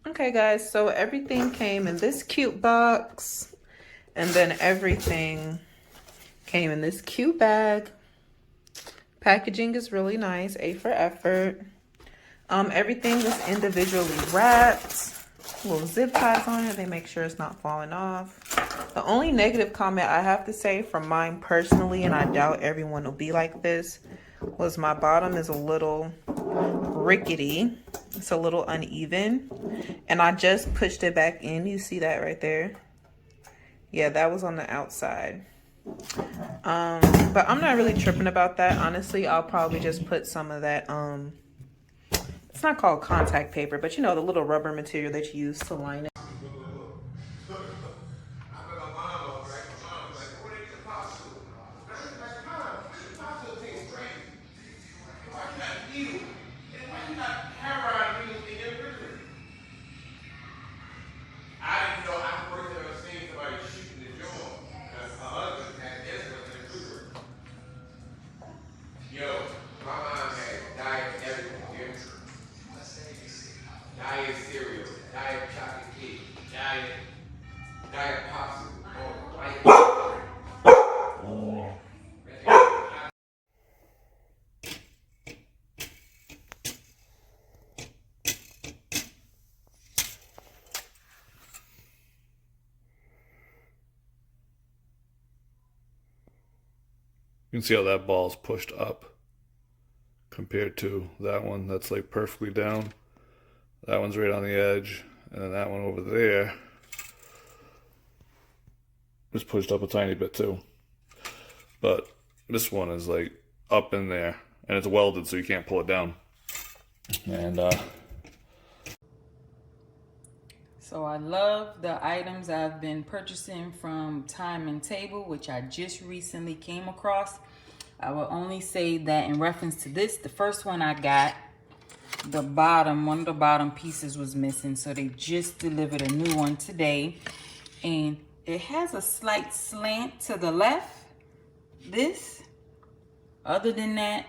Okay guys, so everything came in this cute box, and then everything came in this cute bag. Packaging is really nice, A for effort. Everything was individually wrapped. Little zip ties on it, they make sure it's not falling off. The only negative comment I have to say from mine personally, and I doubt everyone will be like this, was my bottom is a little rickety. It's a little uneven, and I just pushed it back in. You see that right there? Yeah, that was on the outside. But I'm not really tripping about that. Honestly, I'll probably just put some of that, it's not called contact paper, but you know, the little rubber material that you use to line it. You can see how that ball's pushed up compared to that one that's like perfectly down. That one's right on the edge, and then that one over there is pushed up a tiny bit too. But this one is like up in there, and it's welded so you can't pull it down. And So I love the items I've been purchasing from Time and Table, which I just recently came across. I will only say that in reference to this, the first one I got, one of the bottom pieces was missing. So they just delivered a new one today. And it has a slight slant to the left, this. Other than that,